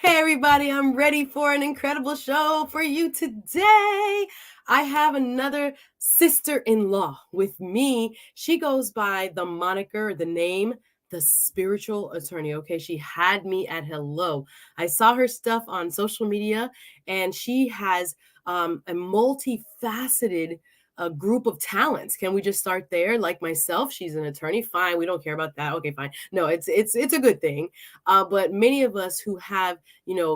Hey, everybody, I'm ready for an incredible show for you today. I have another sister in law with me. She goes by the moniker, the name, the spiritual attorney. Okay, she had me at hello. I saw her stuff on social media, and she has a multifaceted group of talents. Can we just start there? Like myself, she's an attorney. Fine, we don't care about that. Okay, fine. No, it's a good thing. But many of us who have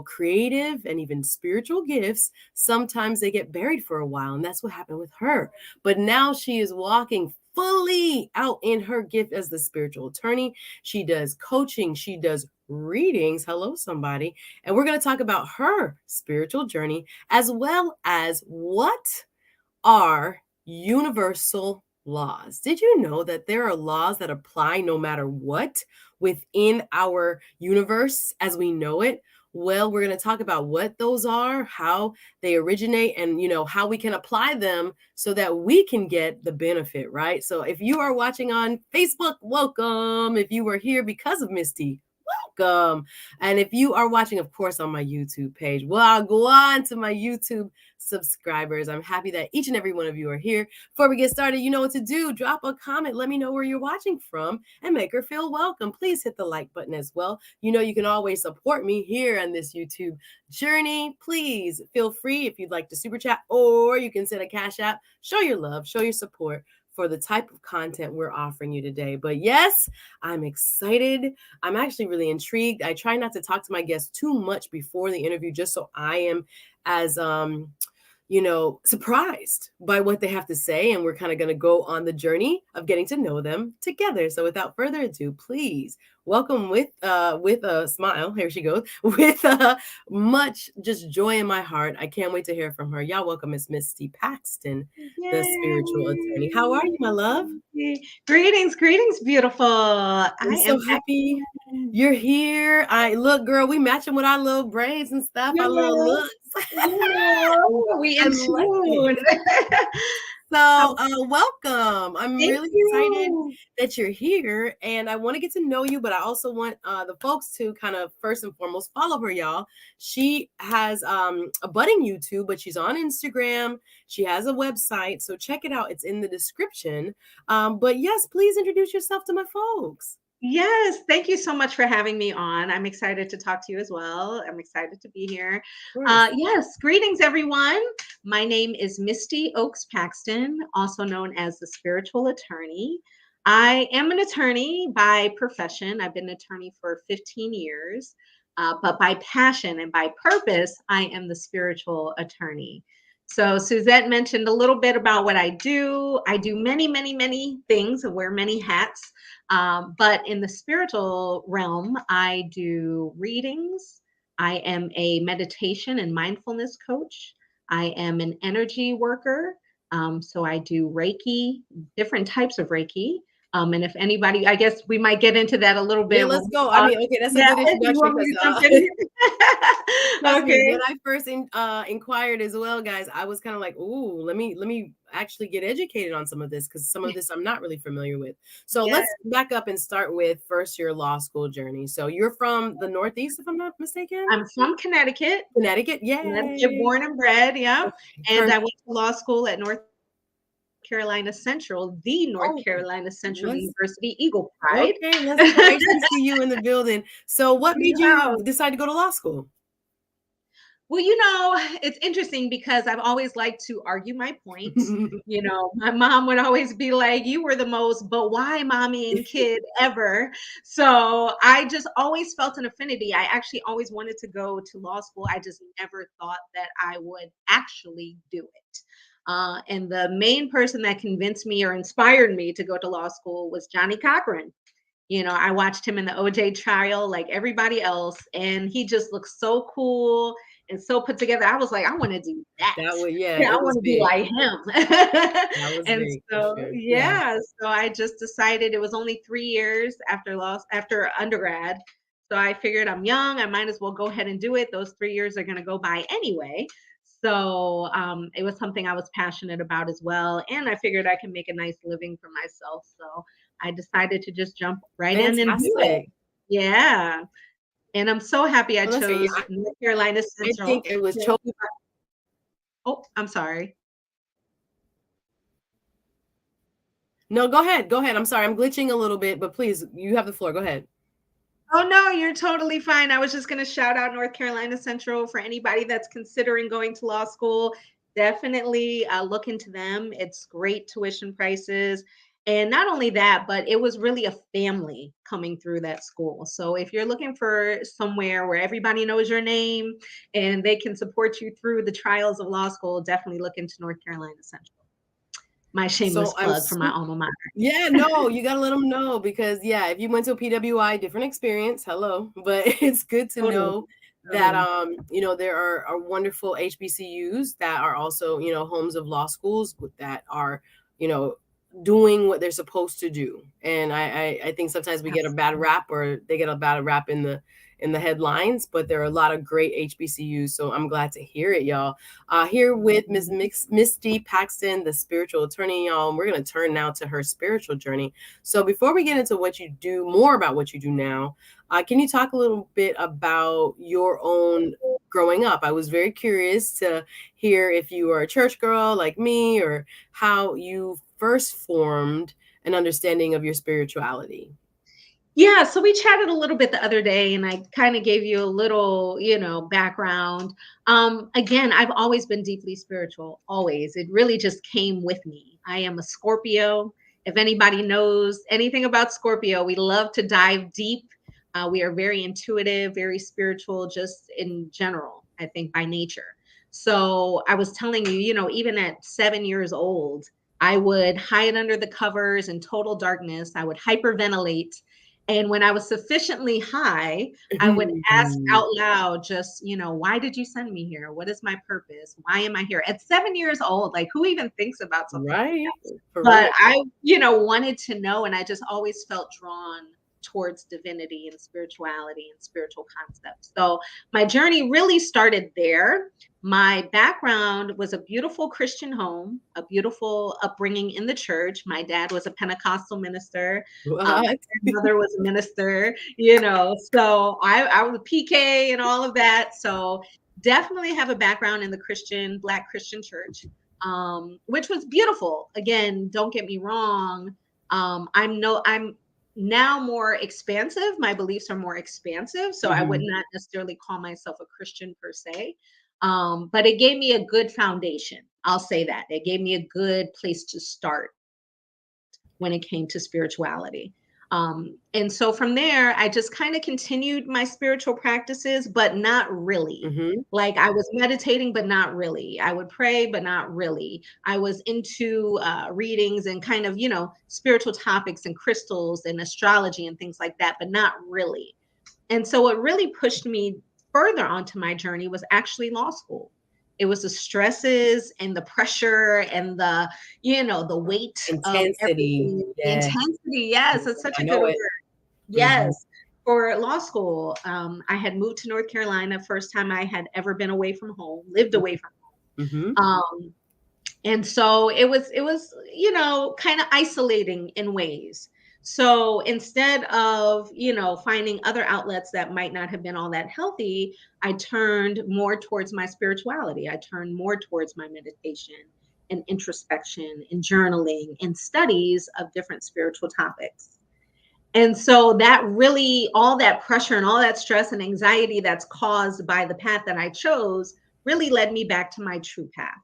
creative and even spiritual gifts, sometimes they get buried for a while. And that's what happened with her. But now she is walking fully out in her gift as the spiritual attorney. She does coaching, she does readings. Hello, somebody. And we're going to talk about her spiritual journey as well as what are universal laws. Did you know that there are laws that apply no matter what within our universe as we know it? Well, we're going to talk about what those are, how they originate, and how we can apply them so that we can get the benefit, right? So if you are watching on Facebook, welcome. If you were here because of Misty, welcome. And if you are watching, of course, on my YouTube page, well, go on to my YouTube subscribers. I'm happy that each and every one of you are here. Before we get started, you know what to do. Drop a comment. Let me know where you're watching from and make her feel welcome. Please hit the like button as well. You can always support me here on this YouTube journey. Please feel free if you'd like to super chat, or you can send a cash app. Show your love, show your support for the type of content we're offering you today. But yes, I'm excited. I'm actually really intrigued. I try not to talk to my guests too much before the interview, just so I am as surprised by what they have to say. And we're kind of going to go on the journey of getting to know them together. So without further ado, please welcome with a smile. Here she goes with much just joy in my heart. I can't wait to hear from her. Y'all welcome Miss Misty Paxton, the spiritual attorney. How are you, my love? Greetings, beautiful. I'm so happy you're here. Look, girl, we matching with our little braids and stuff, our little looks. We in tune. So welcome. I'm really excited that you're here, and I want to get to know you, but I also want the folks to kind of first and foremost follow her, y'all. She has a budding YouTube, but she's on Instagram. She has a website, so check it out. It's in the description. But yes, please introduce yourself to my folks. Yes, thank you so much for having me on. I'm excited to talk to you as well. I'm excited to be here. Yes, greetings, everyone. My name is Misty Oaks Paxton, also known as the spiritual attorney. I am an attorney by profession. I've been an attorney for 15 years, but by passion and by purpose, I am the spiritual attorney. So Suzette mentioned a little bit about what I do. I do many, many, many things. I wear many hats. But in the spiritual realm, I do readings. I am a meditation and mindfulness coach. I am an energy worker. So I do Reiki, different types of Reiki. And if anybody, I guess we might get into that a little bit. Yeah, let's go. I mean, okay, that's a good introduction. Okay. When I first inquired as well, guys, I was kind of like, ooh, let me actually get educated on some of this, because some of this I'm not really familiar with. So let's back up and start with first your law school journey. So you're from the Northeast, if I'm not mistaken? I'm from Connecticut. Connecticut, yeah. Connecticut, born and bred, yeah. And I went to law school at North Carolina Central, the North Carolina Central University Eagle Pride. Okay, let's go HBCU in the building. So what made you decide to go to law school? Well, it's interesting because I've always liked to argue my points. My mom would always be like, you were the most, but why mommy and kid ever. So I just always felt an affinity. I actually always wanted to go to law school. I just never thought that I would actually do it. And the main person that convinced me or inspired me to go to law school was Johnny Cochran. I watched him in the OJ trial like everybody else, and he just looked so cool and so put together. I was like, I want to do that. I want to be like him. And so, so I just decided it was only 3 years after undergrad. So I figured I'm young. I might as well go ahead and do it. Those 3 years are going to go by anyway. So it was something I was passionate about as well. And I figured I can make a nice living for myself. So I decided to just jump right in and do it. Yeah. And I'm so happy I Well, that's great. chose Yeah, North Carolina I Central. think it was chosen. Oh, I'm sorry. No, go ahead. Go ahead. I'm sorry. I'm glitching a little bit, but please, you have the floor. Go ahead. Oh, no, you're totally fine. I was just going to shout out North Carolina Central for anybody that's considering going to law school. Definitely look into them. It's great tuition prices. And not only that, but it was really a family coming through that school. So if you're looking for somewhere where everybody knows your name and they can support you through the trials of law school, definitely look into North Carolina Central. My shameless So I'm plug for my alma mater. Yeah, no, you gotta let them know because yeah, if you went to a PWI, different experience. Hello, but it's good to Totally. know that Totally. there are wonderful HBCUs that are also homes of law schools that are you know doing what they're supposed to do. And I think sometimes we get a bad Absolutely. rap, or they get a bad rap in the headlines, but there are a lot of great HBCUs. So I'm glad to hear it, y'all. Here with Misty Paxton, the spiritual attorney, y'all. We're going to turn now to her spiritual journey. So before we get into what you do, more about what you do now, can you talk a little bit about your own growing up? I was very curious to hear if you were a church girl like me, or how you first formed an understanding of your spirituality. Yeah, so we chatted a little bit the other day and I kind of gave you a little, background. Again, I've always been deeply spiritual, always. It really just came with me. I am a Scorpio. If anybody knows anything about Scorpio, we love to dive deep. We are very intuitive, very spiritual, just in general, I think by nature. So I was telling you, even at 7 years old, I would hide under the covers in total darkness. I would hyperventilate, and when I was sufficiently high, I would ask out loud, just, why did you send me here? What is my purpose? Why am I here? At 7 years old, like who even thinks about something like Right, that? for real. But I, wanted to know, and I just always felt drawn towards divinity and spirituality and spiritual concepts. So my journey really started there. My background was a beautiful Christian home, a beautiful upbringing in the church. My dad was a Pentecostal minister. My What? grandmother was a minister, so I was a PK and all of that. So definitely have a background in the Black Christian church, which was beautiful. Again, don't get me wrong. I'm now more expansive. My beliefs are more expansive. So I would not necessarily call myself a Christian per se. But it gave me a good foundation. I'll say that. It gave me a good place to start when it came to spirituality. And so from there, I just kind of continued my spiritual practices, but not really. Mhm. Like I was meditating, but not really. I would pray, but not really. I was into readings and kind of, spiritual topics and crystals and astrology and things like that, but not really. And so what really pushed me further onto my journey was actually law school. It was the stresses and the pressure and the weight of Intensity, everything. The yeah. intensity. Yes, that's such I a good know it. word. Mhm, Yes. For law school, I had moved to North Carolina, first time I had ever been away from home, lived away from mhm, home. And so it was kind of isolating in ways. So instead of finding other outlets that might not have been all that healthy, I turned more towards my spirituality. I turned more towards my meditation and introspection and journaling and studies of different spiritual topics. And so that really, all that pressure and all that stress and anxiety that's caused by the path that I chose really led me back to my true path.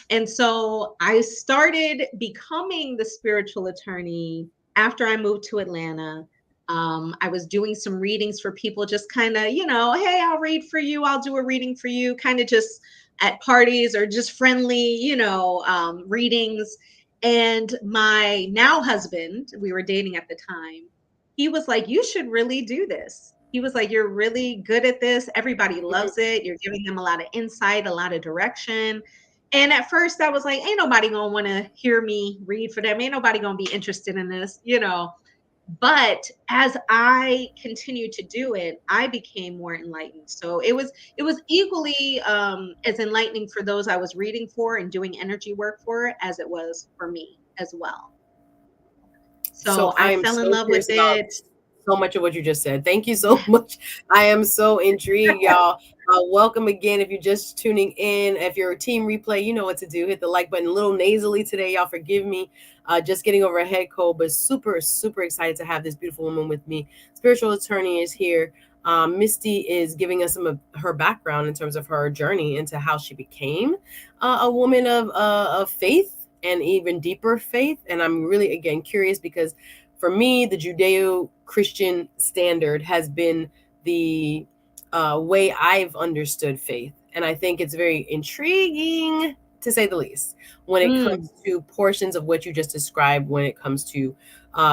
And so I started becoming the spiritual attorney after I moved to Atlanta. I was doing some readings for people, just kind of, hey, I'll read for you. I'll do a reading for you, kind of just at parties or just friendly, readings. And my now husband, we were dating at the time, he was like, you should really do this. He was like, you're really good at this. Everybody mhm. loves it. You're giving them a lot of insight, a lot of direction. And at first I was like, ain't nobody gonna want to hear me read for them. Ain't nobody gonna be interested in this. But as I continued to do it, I became more enlightened. So it was equally as enlightening for those I was reading for and doing energy work for as it was for me as well. So So I I am fell in so love with curious about it. so much of what you just said. Thank you so much. I am so intrigued, y'all. Welcome again. If you're just tuning in, if you're a team replay, you know what to do. Hit the like button. A little nasally today, y'all. Forgive me. Just getting over a head cold, but super, super excited to have this beautiful woman with me. Spiritual attorney is here. Misty is giving us some of her background in terms of her journey into how she became a woman of faith and even deeper faith. And I'm really, again, curious because for me, the Judeo-Christian standard has been the way I've understood faith. And I think it's very intriguing, to say the least, when it comes to portions of what you just described, when it comes to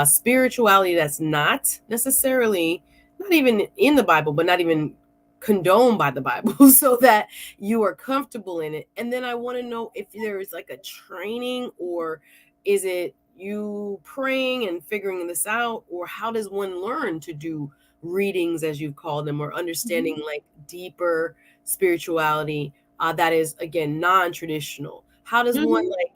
spirituality that's not necessarily, not even in the Bible, but not even condoned by the Bible, so that you are comfortable in it. And then I want to know if there's like a training, or is it you praying and figuring this out, or how does one learn to do readings, as you've called them, or understanding like deeper spirituality that is, again, non-traditional? How does one, like,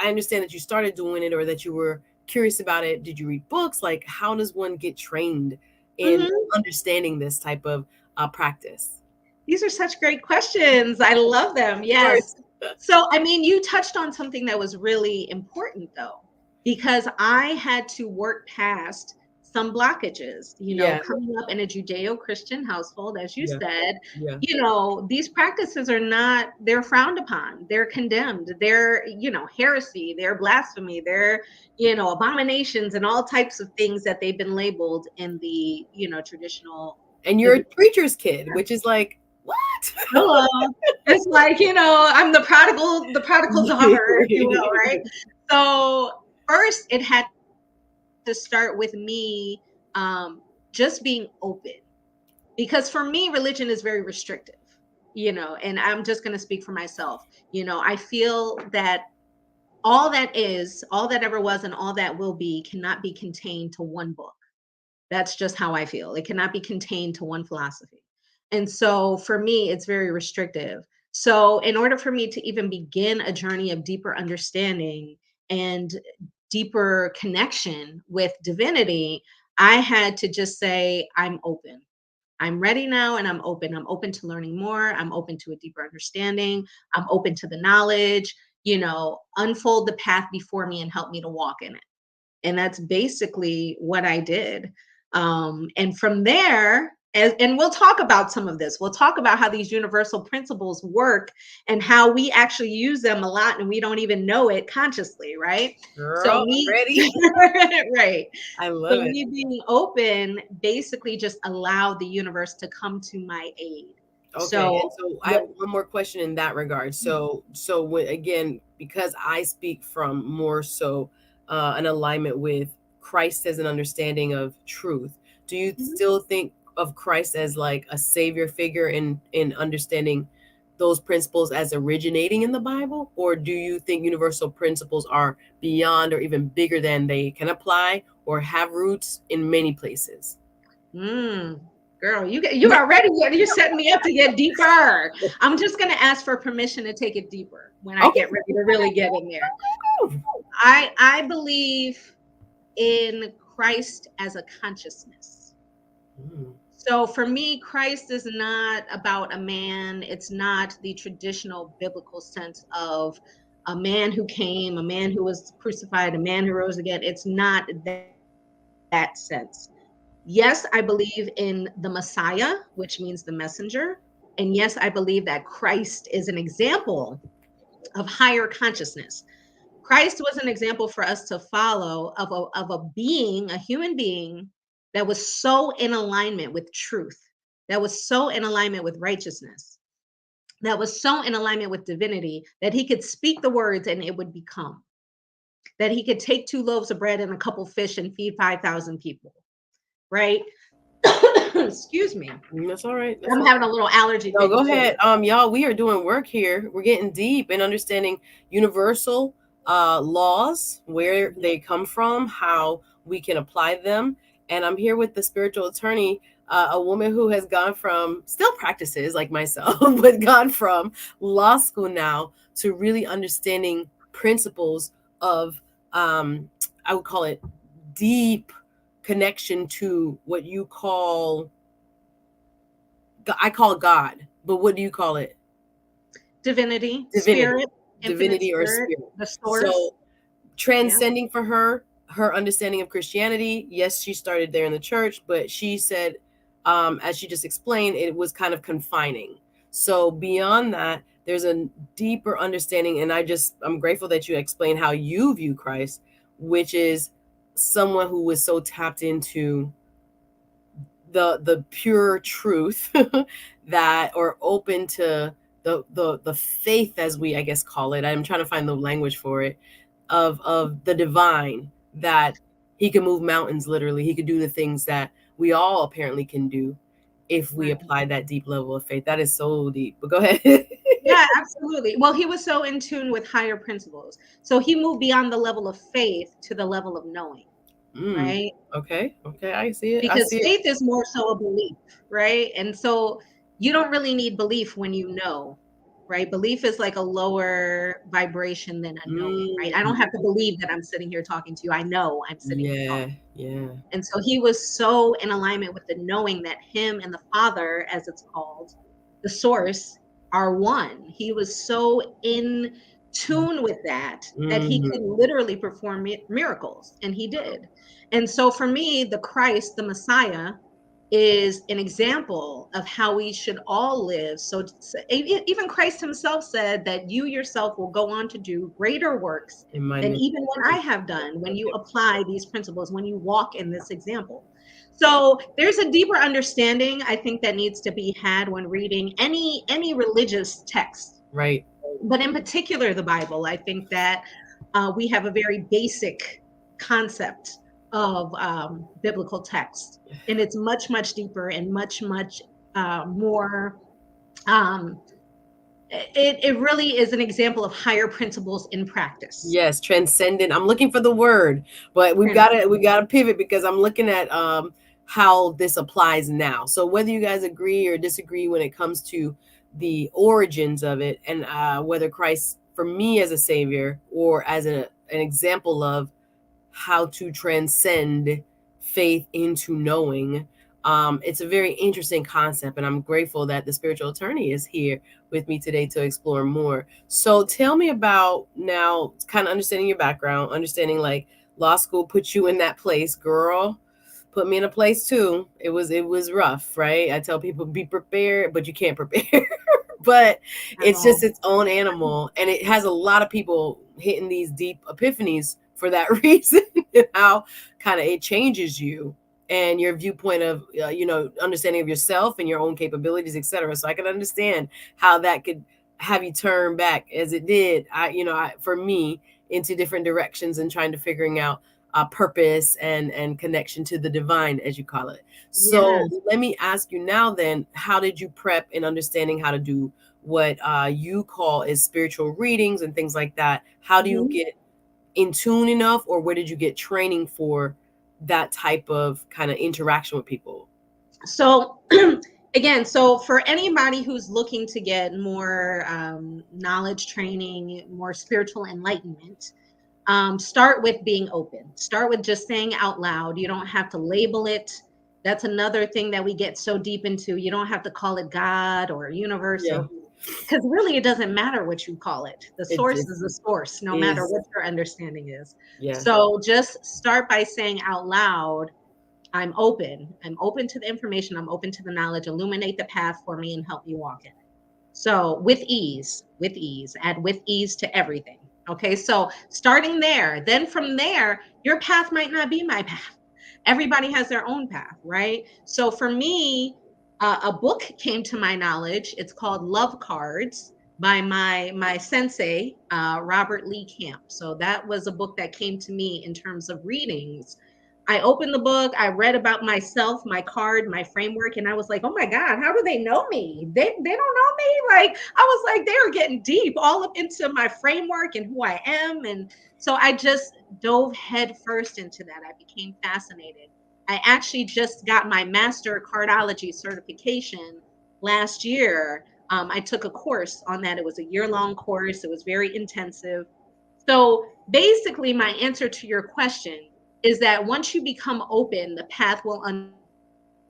I understand that you started doing it or that you were curious about it. Did you read books? Like, how does one get trained in understanding this type of practice? These are such great questions. I love them. Yes. So, I mean, you touched on something that was really important, though, because I had to work past some blockages, you know, coming up in a Judeo-Christian household, as you said, you know, these practices are not, they're frowned upon, they're condemned, they're, you know, heresy, they're blasphemy, they're, you know, abominations and all types of things that they've been labeled in the, you know, traditional. And you're a preacher's kid, which is like, what? Hello. It's like, you know, I'm the prodigal daughter, if you will, right? So first it had to start with me just being open, because for me, religion is very restrictive, you know, and I'm just going to speak for myself. You know, I feel that all that is, all that ever was, and all that will be cannot be contained to one book. That's just how I feel. It cannot be contained to one philosophy. And so for me, it's very restrictive. So in order for me to even begin a journey of deeper understanding and deeper connection with divinity, I had to just say, I'm open. I'm ready now and I'm open. I'm open to learning more. I'm open to a deeper understanding. I'm open to the knowledge, you know, unfold the path before me and help me to walk in it. And that's basically what I did. And from there, and we'll talk about some of this. We'll talk about how these universal principles work and how we actually use them a lot and we don't even know it consciously, right? Girl, so me, ready? right. I love it. Me being open basically just allowed the universe to come to my aid. Okay, so I have one more question in that regard. So when, again, because I speak from more so an alignment with Christ as an understanding of truth, do you still think of Christ as like a savior figure in understanding those principles as originating in the Bible? Or do you think universal principles are beyond or even bigger than they can apply or have roots in many places? Girl, you already, you're setting me up to get deeper. I'm just going to ask for permission to take it deeper when I get ready to really get in there. I believe in Christ as a consciousness. So for me, Christ is not about a man. It's not the traditional biblical sense of a man who came, a man who was crucified, a man who rose again. It's not that sense. Yes, I believe in the Messiah, which means the messenger. And yes, I believe that Christ is an example of higher consciousness. Christ was an example for us to follow of a being, a human being that was so in alignment with truth, that was so in alignment with righteousness, that was so in alignment with divinity that he could speak the words and it would become. That he could take 2 loaves of bread and a couple fish and feed 5,000 people, right? Excuse me. That's all right. I'm having a little allergy. No, go ahead. Y'all, we are doing work here. We're getting deep in understanding universal laws, where they come from, how we can apply them. And I'm here with the spiritual attorney, a woman who has gone from, still practices like myself, but gone from law school now to really understanding principles of, I would call it deep connection to what you call, I call God, but what do you call it? Divinity, Divinity, spirit, infinite divinity or spirit, spirit. the source. So transcending for her understanding of Christianity, yes, she started there in the church, but she said, as she just explained, it was kind of confining. So beyond that, there's a deeper understanding, and I'm grateful that you explained how you view Christ, which is someone who was so tapped into the pure truth that, or open to the faith, as we, I guess, call it. I'm trying to find the language for it, of the divine, that he can move mountains. Literally, he could do the things that we all apparently can do if we apply that deep level of faith. That is so deep, but go ahead. Yeah, absolutely. Well, he was so in tune with higher principles. So he moved beyond the level of faith to the level of knowing, right? Okay, I see it. Because faith is more so a belief, right? And so you don't really need belief when you know, right? Belief is like a lower vibration than a knowing, right? I don't have to believe that I'm sitting here talking to you. I know I'm sitting here talking. Yeah. And so he was so in alignment with the knowing that him and the Father, as it's called, the source, are one. He was so in tune with that he could literally perform miracles, and he did. And so for me, the Christ, the Messiah, is an example of how we should all live. So even Christ himself said that you yourself will go on to do greater works than even what I have done when you apply these principles, when you walk in this example. So there's a deeper understanding, I think, that needs to be had when reading any religious text. Right. But in particular, the Bible, I think that we have a very basic concept of biblical text, and it's much, much deeper and much, much more. It really is an example of higher principles in practice. Yes, transcendent. I'm looking for the word, but we gotta pivot, because I'm looking at how this applies now. So whether you guys agree or disagree when it comes to the origins of it, and whether Christ, for me as a savior, or as an example of how to transcend faith into knowing, it's a very interesting concept, and I'm grateful that the spiritual attorney is here with me today to explore more. So tell me about, now, kind of understanding your background, understanding like law school put you in that place, girl. Put me in a place too. It was rough, right? I tell people, be prepared, but you can't prepare. But it's just its own animal, and it has a lot of people hitting these deep epiphanies for that reason, and how kind of it changes you and your viewpoint of understanding of yourself and your own capabilities, etc. So I can understand how that could have you turn back, as it did, for me, into different directions, and trying to figuring out purpose and connection to the divine, as you call it. So let me ask you now then, how did you prep in understanding how to do what you call is spiritual readings and things like that? How do you get in tune enough, or where did you get training for that type of kind of interaction with people? So again, so for anybody who's looking to get more knowledge, training, more spiritual enlightenment, start with being open. Start with just saying out loud. You don't have to label it. That's another thing that we get so deep into. You don't have to call it God or universe, or because really it doesn't matter what you call it. The source is the source, no matter what your understanding is. So just start by saying out loud, I'm open. I'm open to the information. I'm open to the knowledge. Illuminate the path for me and help me walk in it. So with ease, add with ease to everything. Okay, so starting there, then from there, your path might not be my path. Everybody has their own path, right? So for me, a book came to my knowledge. It's called Love Cards by my sensei, Robert Lee Camp. So that was a book that came to me in terms of readings. I opened the book, I read about myself, my card, my framework, and I was like, oh my God, how do they know me? They don't know me? Like, I was like, they are getting deep all up into my framework and who I am. And so I just dove head first into that. I became fascinated. I actually just got my master cardology certification last year. I took a course on that. It was a year-long course. It was very intensive. So basically, my answer to your question is that once you become open, the path will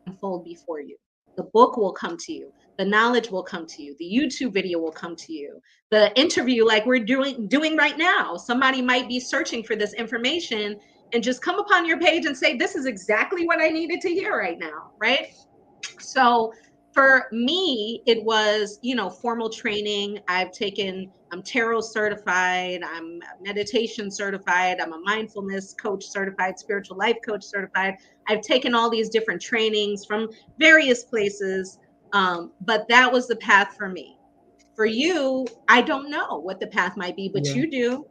unfold before you. The book will come to you. The knowledge will come to you. The YouTube video will come to you. The interview, like we're doing right now, somebody might be searching for this information and just come upon your page and say, this is exactly what I needed to hear right now, right? So for me, it was, formal training. I'm tarot certified, I'm meditation certified, I'm a mindfulness coach certified, spiritual life coach certified. I've taken all these different trainings from various places, but that was the path for me. For you, I don't know what the path might be, but you do.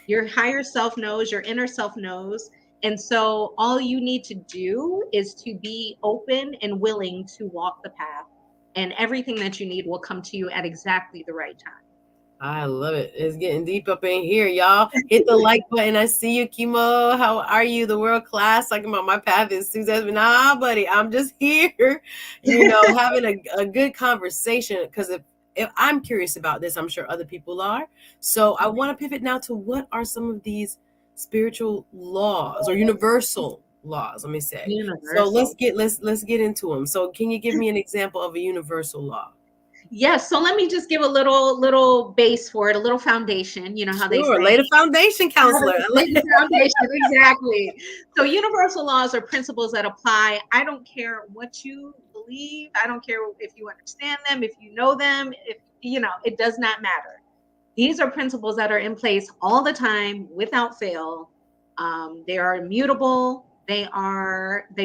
Your higher self knows, your inner self knows. And so all you need to do is to be open and willing to walk the path. And everything that you need will come to you at exactly the right time. I love it. It's getting deep up in here, y'all. Hit the like button. I see you, Chemo. How are you? The world class. Talking about my path is Suzette. Nah, buddy, I'm just here, having a good conversation. Because if I'm curious about this, I'm sure other people are. So I want to pivot now to what are some of these spiritual laws or universal laws, let me say. Universal. So let's get into them. So can you give me an example of a universal law? Yes. So let me just give a little base for it, a little foundation. You know how they say. Lay the foundation, counselor. Lay the foundation, exactly. So universal laws are principles that apply. I don't care what you believe. I don't care if you understand them, if you know them, it does not matter. These are principles that are in place all the time without fail. They are immutable. They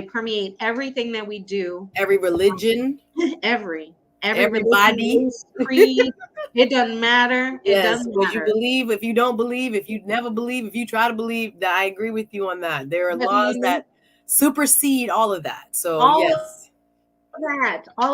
permeate everything that we do. Every religion. Everybody, creed, it doesn't matter. It doesn't matter. If you believe, if you don't believe, if you never believe, if you try to believe, that I agree with you on that. There are laws that supersede all of that. So all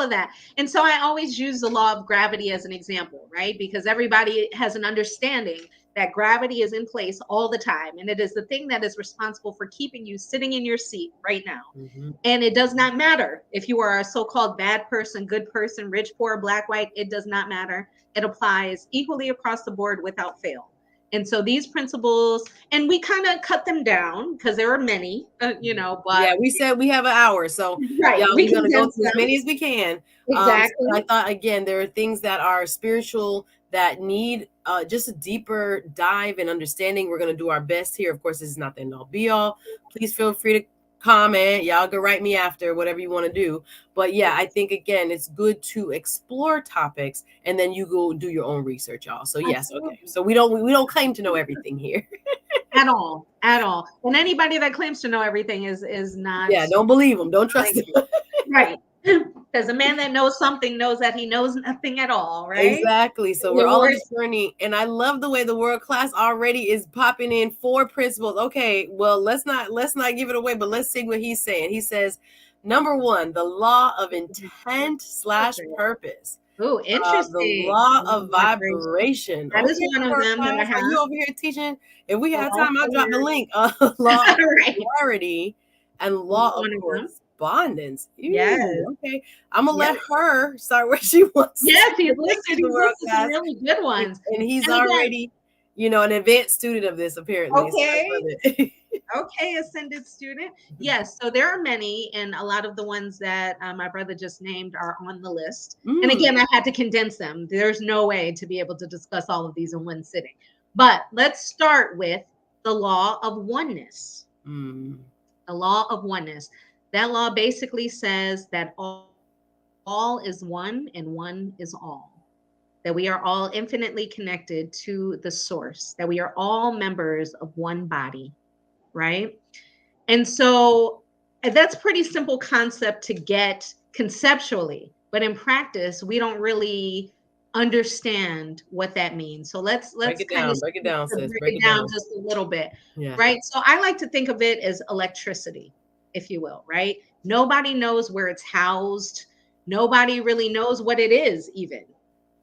of that. And so I always use the law of gravity as an example, right? Because everybody has an understanding that gravity is in place all the time. And it is the thing that is responsible for keeping you sitting in your seat right now. Mm-hmm. And it does not matter if you are a so-called bad person, good person, rich, poor, black, white, it does not matter. It applies equally across the board without fail. And so these principles, and we kind of cut them down because there are many, but we said we have an hour, so right, we're gonna go to as many as we can. Exactly. So I thought, again, there are things that are spiritual that need just a deeper dive and understanding. We're gonna do our best here. Of course, this is not the end all be all. Please feel free to comment. Y'all can write me after, whatever you want to do. But yeah, I think, again, it's good to explore topics and then you go do your own research, y'all. So yes, okay. So we don't claim to know everything here. At all. And anybody that claims to know everything is not. Yeah, don't believe them. Don't trust them. Right. Because a man that knows something knows that he knows nothing at all, right? Exactly. So we're all on this journey, and I love the way the world class already is popping in 4 principles. Okay, well, let's not give it away, but let's see what he's saying. He says, number 1, the law of intent/purpose. Oh, interesting. The law of vibration. That is one of them that I have. Are you over here teaching? If we had time, I'll drop the link. Law of polarity and law of correspondence. Yes. Okay. I'm gonna let her start where she wants. Yes, he's listening to some really good ones. And he's already, an advanced student of this, apparently. Okay. Okay, ascended student. Yes, so there are many, and a lot of the ones that my brother just named are on the list. And again, I had to condense them. There's no way to be able to discuss all of these in one sitting. But let's start with the law of oneness. The law of oneness. That law basically says that all is one and one is all. That we are all infinitely connected to the source. That we are all members of one body. Right? And so that's a pretty simple concept to get conceptually, but in practice, we don't really understand what that means. So let's break it down, sis. Break it down just a little bit. Yeah. Right? So I like to think of it as electricity, if you will, right? Nobody knows where it's housed. Nobody really knows what it is even,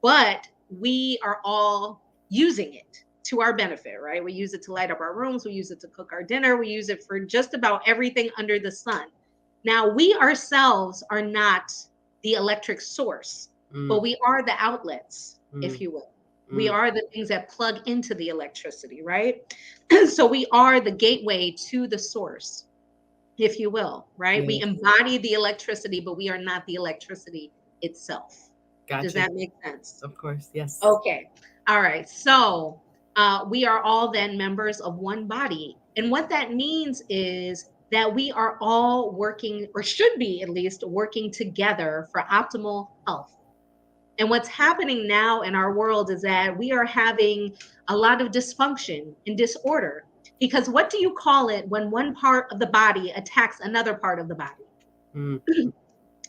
but we are all using it to our benefit, right? We use it to light up our rooms. We use it to cook our dinner. We use it for just about everything under the sun. Now, we ourselves are not the electric source, but we are the outlets, if you will. We are the things that plug into the electricity, right? So we are the gateway to the source, if you will, right? We embody the electricity, but we are not the electricity itself. Gotcha. Does that make sense? Of course, yes. Okay. All right. So we are all then members of one body. And what that means is that we are all working, or should be at least working together for optimal health. And what's happening now in our world is that we are having a lot of dysfunction and disorder. Because what do you call it when one part of the body attacks another part of the body?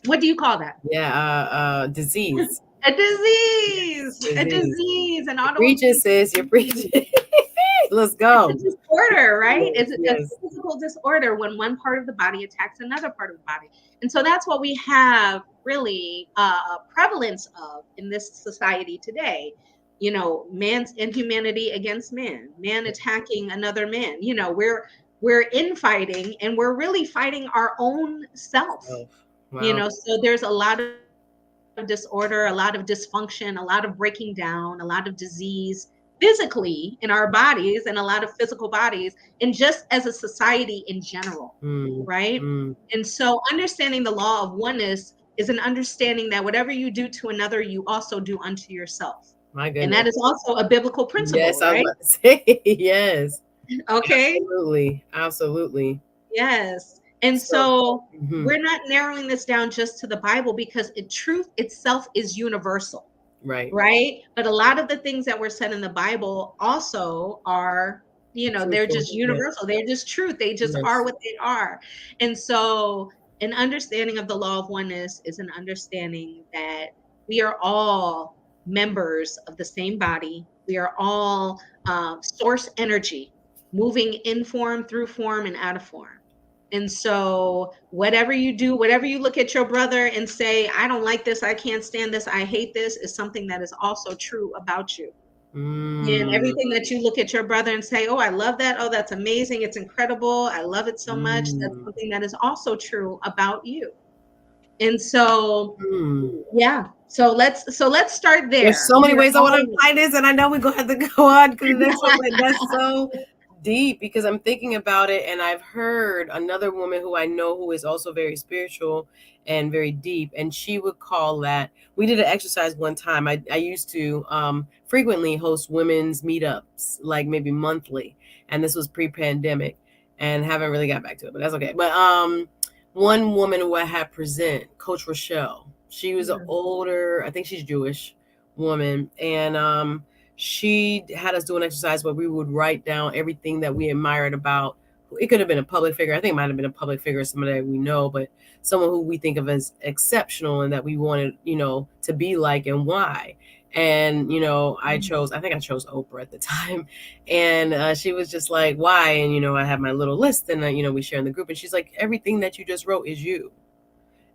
What do you call that? Yeah, disease. A disease. A disease. An autoimmune. Preaching, sis, you're preaching. Let's go. It's a disorder, right? It's a physical disorder when one part of the body attacks another part of the body. And so that's what we have really a prevalence of in this society today. You know, man's inhumanity against man attacking another man. You know, we're infighting, and we're really fighting our own self. Wow. You know, so there's a lot of disorder, a lot of dysfunction, a lot of breaking down, a lot of disease physically in our bodies, and a lot of physical bodies, and just as a society in general, right? And so understanding the law of oneness is an understanding that whatever you do to another, you also do unto yourself. My goodness. And that is also a biblical principle. Yes, right? I was about to say, yes. Okay. Absolutely. Absolutely. Yes. And so we're not narrowing this down just to the Bible, because truth itself is universal. Right. Right. But a lot of the things that were said in the Bible also are, you know, they're just universal. They're just truth. They just are what they are. And so an understanding of the law of oneness is an understanding that we are all members of the same body. We are all source energy, moving in form, through form, and out of form. And so whatever you do, whatever you look at your brother and say, I don't like this, I can't stand this, I hate this, is something that is also true about you. And everything that you look at your brother and say, oh, I love that. Oh, that's amazing. It's incredible. I love it so much. That's something that is also true about you. And so, yeah. So let's start there. There's so many ways I want to apply this, and I know we're going to have to go on because that's so deep, because I'm thinking about it, and I've heard another woman who I know who is also very spiritual and very deep, and she would call that, we did an exercise one time. I used to frequently host women's meetups, like maybe monthly, and this was pre-pandemic, and haven't really got back to it, but that's okay. But one woman who I had present, Coach Rochelle, she was an older, I think she's Jewish woman, and she had us do an exercise where we would write down everything that we admired about. It could have been a public figure. I think it might have been a public figure, somebody that we know, but someone who we think of as exceptional and that we wanted, you know, to be like, and why. And, you know, I think I chose Oprah at the time. And she was just like, why? And, you know, I have my little list, and, you know, we share in the group, and she's like, everything that you just wrote is you.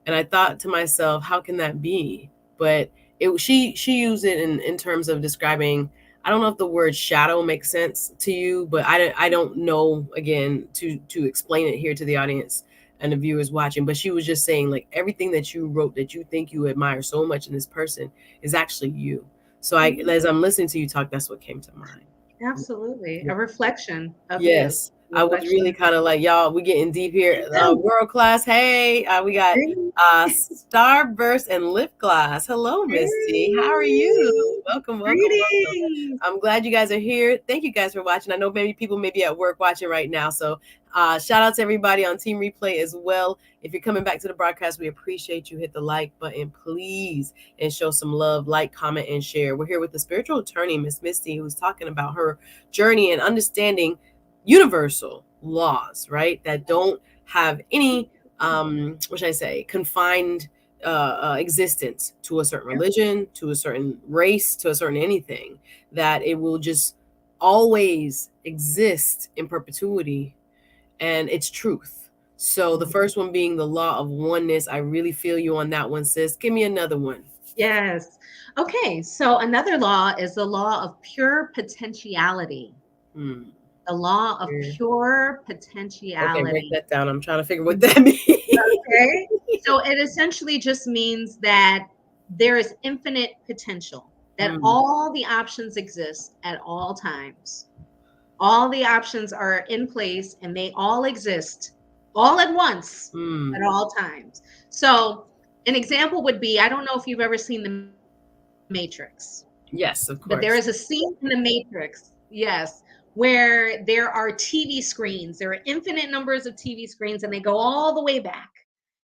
And I thought to myself, how can that be? But she used it in terms of describing, I don't know if the word shadow makes sense to you, but I don't know, again, to explain it here to the audience and the viewers watching. But she was just saying, like, everything that you wrote that you think you admire so much in this person is actually you. So as I'm listening to you talk, that's what came to mind. Absolutely. A reflection of yes. I was really kind of like, y'all, we getting deep here. World class. Hey, we got Starburst and Lip Gloss. Hello, Misty. How are you? Welcome. I'm glad you guys are here. Thank you guys for watching. I know maybe people may be at work watching right now. So shout out to everybody on Team Replay as well. If you're coming back to the broadcast, we appreciate you. Hit the like button, please, and show some love. Like, comment, and share. We're here with the spiritual attorney, Miss Misty, who's talking about her journey and understanding universal laws, right? That don't have any, what should I say, confined existence to a certain religion, to a certain race, to a certain anything, that it will just always exist in perpetuity, and it's truth. So the first one being the law of oneness. I really feel you on that one, sis. Give me another one. Yes. Okay. So another law is the law of pure potentiality. The law of pure potentiality. Okay, write that down. I'm trying to figure what that means. Okay. So it essentially just means that there is infinite potential. that all the options exist at all times. All the options are in place and they all exist all at once at all times. So an example would be, I don't know if you've ever seen The Matrix. Yes, of But there course. is a scene in The Matrix, yes, where there are TV screens. There are infinite numbers of TV screens and they go all the way back.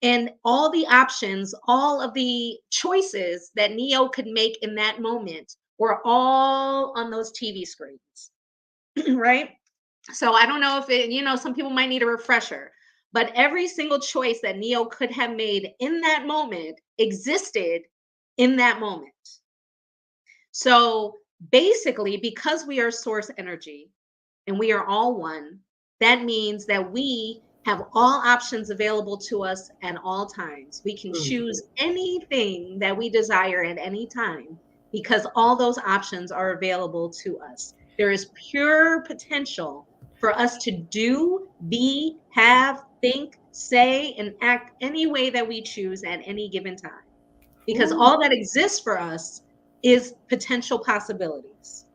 And all the options, all of the choices that Neo could make in that moment were all on those TV screens, right? So I don't know if it, some people might need a refresher, but every single choice that Neo could have made in that moment existed in that moment. So basically, because we are source energy and we are all one, that means that we have all options available to us at all times. We can choose anything that we desire at any time because all those options are available to us. There is pure potential for us to do, be, have, think, say, and act any way that we choose at any given time. Because all that exists for us is potential possibilities.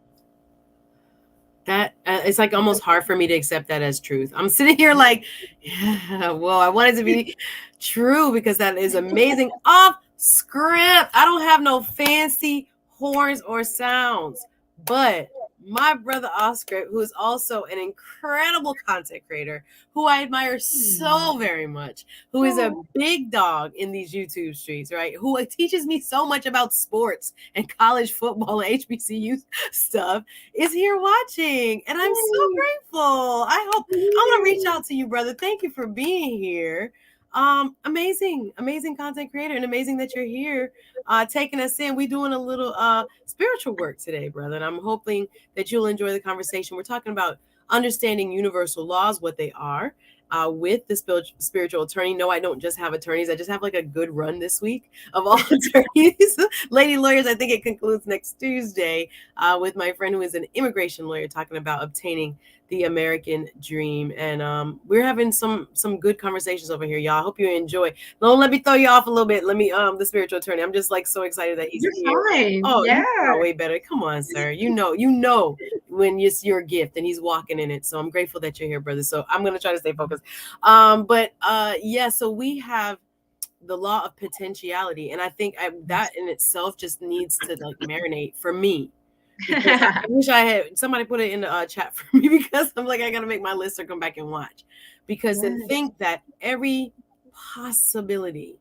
That it's like almost hard for me to accept that as truth. I'm sitting here like, yeah, well, I want it to be true because that is amazing. Off script. I don't have no fancy horns or sounds, but my brother Oscar, who is also an incredible content creator, who I admire so very much, who is a big dog in these YouTube streets, right? Who teaches me so much about sports and college football and HBCU stuff, is here watching. And I'm so grateful. I want to reach out to you, brother. Thank you for being here. Amazing content creator, and amazing that you're here taking us in. We're doing a little spiritual work today, brother, and I'm hoping that you'll enjoy the conversation. We're talking about understanding universal laws, what they are, with the spiritual attorney. No, I don't just have attorneys. I just have like a good run this week of all attorneys. Lady lawyers, I think it concludes next Tuesday with my friend who is an immigration lawyer talking about obtaining the American dream. And we're having some good conversations over here, y'all. I hope you enjoy. No, let me throw you off a little bit. Let me the spiritual attorney. I'm just like so excited that he's here. Fine. Oh, yeah. You way better. Come on, sir. You know when it's your gift and he's walking in it. So I'm grateful that you're here, brother. So I'm gonna try to stay focused. Yeah, so we have the law of potentiality, and I think that in itself just needs to like marinate for me. I wish I had somebody put it in the chat for me, because I'm like, I gotta make my list or come back and watch, because to think that every possibility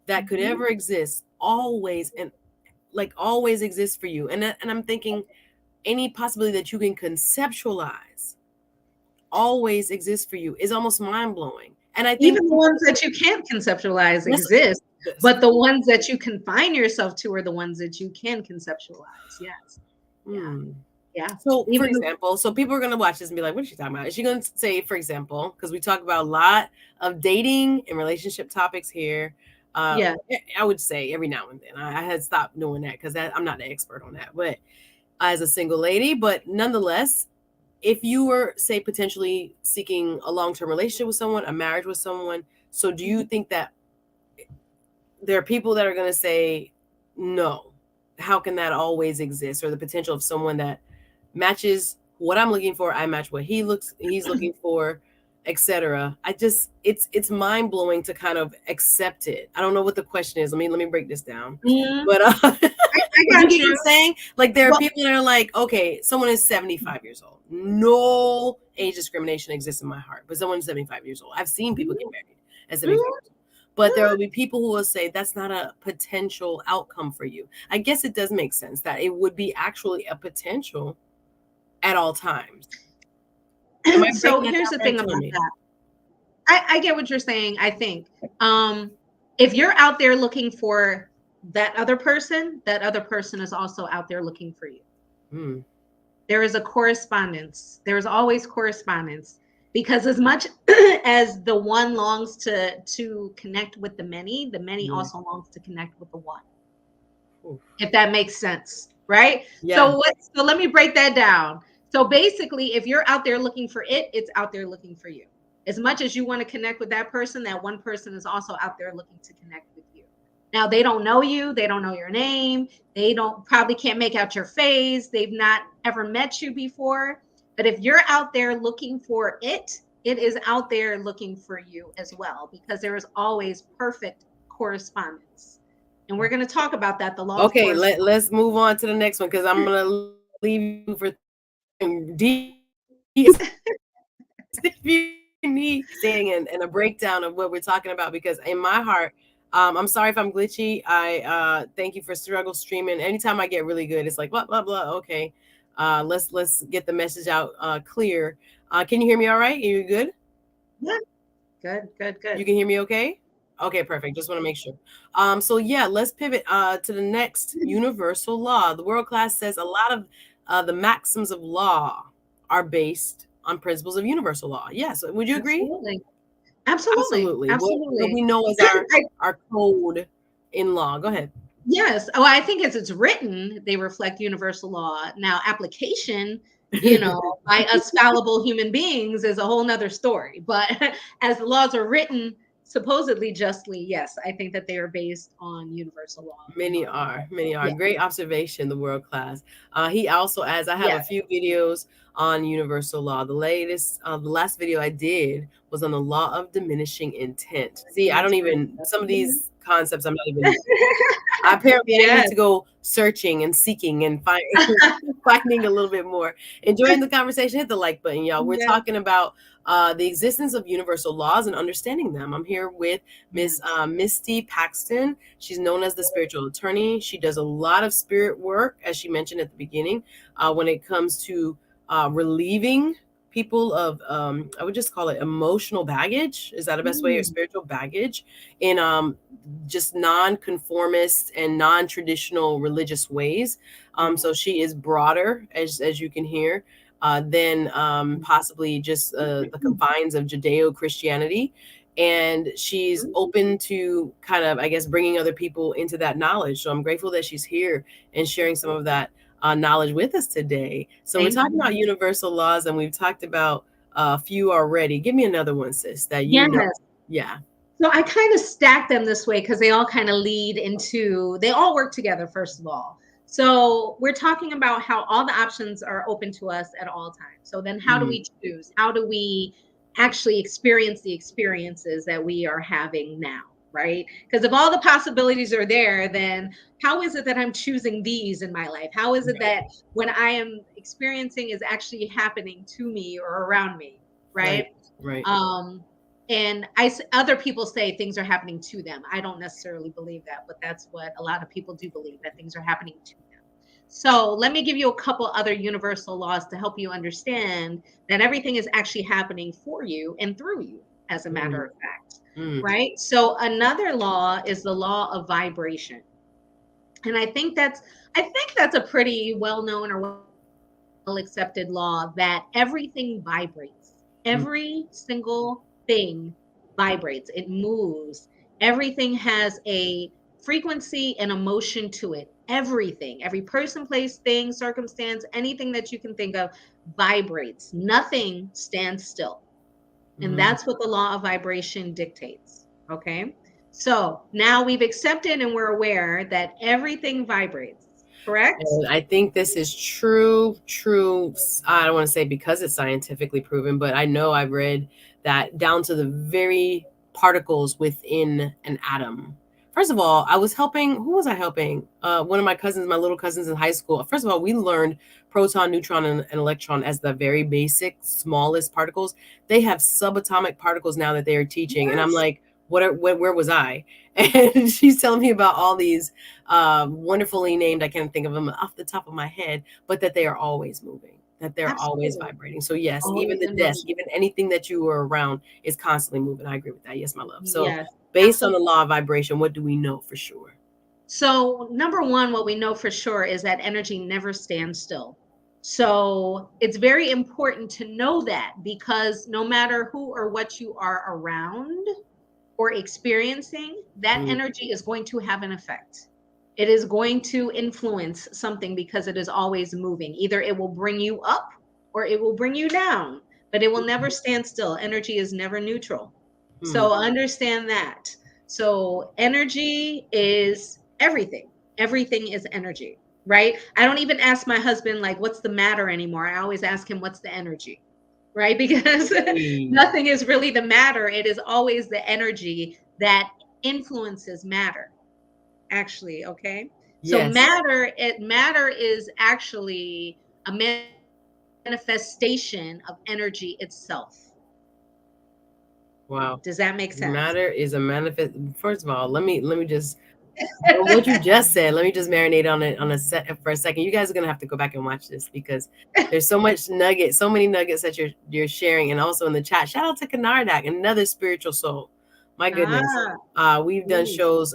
that could ever exist always exists for you, and I'm thinking any possibility that you can conceptualize always exists for you is almost mind-blowing. And I think even the ones that you can't conceptualize exist, but the ones that you confine yourself to are the ones that you can conceptualize. Yes. Yeah. So, for example, so people are going to watch this and be like, what is she talking about? Is she going to say, for example, because we talk about a lot of dating and relationship topics here. I would say every now and then. I had stopped doing that because I'm not an expert on that, but as a single lady. But nonetheless, if you were, say, potentially seeking a long-term relationship with someone, a marriage with someone, so do you think that there are people that are going to say, no, how can that always exist? Or the potential of someone that matches what I'm looking for, I match what he's looking for, etc. It's mind-blowing to kind of accept it. I don't know what the question is. Let me break this down. But I got you saying, like, there are people that are like, okay, someone is 75 years old. No age discrimination exists in my heart, but someone's 75 years old. I've seen people get married at 75 years old. But there will be people who will say that's not a potential outcome for you. I guess it does make sense that it would be actually a potential at all times. So here's the thing about that. I get what you're saying. I think if you're out there looking for that other person is also out there looking for you. There is a correspondence. There is always correspondence, because as much as the one longs to connect with the many also longs to connect with the one. If that makes sense, right? So let me break that down. So basically, if you're out there looking for it, it's out there looking for you. As much as you want to connect with that person, that one person is also out there looking to connect with you. Now, they don't know you. They don't know your name. They don't probably can't make out your face. They've not ever met you before. But if you're out there looking for it, it is out there looking for you as well, because there is always perfect correspondence. And we're going to talk about that, the law of Okay, correspondence. let's move on to the next one, because I'm gonna leave you for D if you need saying and a breakdown of what we're talking about, because in my heart, I'm sorry if I'm glitchy. I thank you for struggle streaming. Anytime I get really good, it's like blah blah blah. Okay, let's get the message out clear. Can you hear me all right? Are you good? Yeah. Good. You can hear me okay? Okay, perfect. Just want to make sure. So yeah, let's pivot to the next universal law. The world class says a lot of the maxims of law are based on principles of universal law. Yes, would you agree? Absolutely. Absolutely. Absolutely. What Absolutely. we know as our code in law. Go ahead. Yes. Oh, I think as it's written, they reflect universal law. Now, application, by us fallible human beings is a whole nother story. But as the laws are written, supposedly justly, yes, I think that they are based on universal law. Many are. Yeah. Great observation, the world class. He also adds, I have a Yes. few videos on universal law. The last video I did was on the law of diminishing intent. See, I don't even, some of these concepts I'm not even, apparently I need Yes. to go searching and seeking and finding a little bit more. Enjoying the conversation, hit the like button, y'all. We're Yes. talking about the existence of universal laws and understanding them. I'm here with Miss Misty Paxton. She's known as the spiritual attorney. She does a lot of spirit work, as she mentioned at the beginning, when it comes to relieving people of I would just call it emotional baggage. Is that the best way? Or spiritual baggage in just non-conformist and non-traditional religious ways. So she is broader, as you can hear, than possibly just the confines of Judeo-Christianity. And she's open to kind of, I guess, bringing other people into that knowledge. So I'm grateful that she's here and sharing some of that knowledge with us today. So we're talking about universal laws, and we've talked about a few already. Give me another one, sis, that you know. Yeah. So I kind of stack them this way because they all kind of they all work together, first of all. So we're talking about how all the options are open to us at all times. So then how do we choose? How do we actually experience the experiences that we are having now? Right? Because if all the possibilities are there, then how is it that I'm choosing these in my life? How is it that when I am experiencing is actually happening to me or around me? Right. And other people say things are happening to them. I don't necessarily believe that, but that's what a lot of people do believe, that things are happening to them. So let me give you a couple other universal laws to help you understand that everything is actually happening for you and through you, as a matter of fact. Right? So another law is the law of vibration. And I think that's a pretty well-known or well-accepted law, that everything vibrates. Every single thing vibrates. It moves. Everything has a frequency and emotion to it. Everything, every person, place, thing, circumstance, anything that you can think of vibrates. Nothing stands still. And that's what the law of vibration dictates. Okay. So now we've accepted and we're aware that everything vibrates, correct? And I think this is true. I don't want to say because it's scientifically proven, but I know I've read that down to the very particles within an atom. First of all, I was helping, who was I helping? One of my cousins, my little cousins in high school. First of all, we learned proton, neutron, and electron as the very basic, smallest particles. They have subatomic particles now that they are teaching. And I'm like, where was I? And she's telling me about all these wonderfully named, I can't think of them off the top of my head, but that they are always moving, that they're always vibrating. So yes, even the desk, even anything that you are around is constantly moving. I agree with that. Yes, my love. So based on the law of vibration, what do we know for sure? So number one, what we know for sure is that energy never stands still. So it's very important to know that, because no matter who or what you are around or experiencing, that energy is going to have an effect. It is going to influence something because it is always moving. Either it will bring you up or it will bring you down, but it will never stand still. Energy is never neutral. So understand that. So energy is everything. Everything is energy, right? I don't even ask my husband, like, what's the matter anymore. I always ask him, what's the energy, right? Because nothing is really the matter. It is always the energy that influences matter, actually. Okay. So Yes. matter is actually a manifestation of energy itself. Wow. Does that make sense? Matter is a manifest. First of all, let me just what you just said. Let me just marinate on it set for a second. You guys are gonna have to go back and watch this because there's so much nuggets, so many nuggets that you're sharing, and also in the chat. Shout out to 𝙐𝙤𝙙𝙙𝙀, another spiritual soul. My goodness, we've done shows.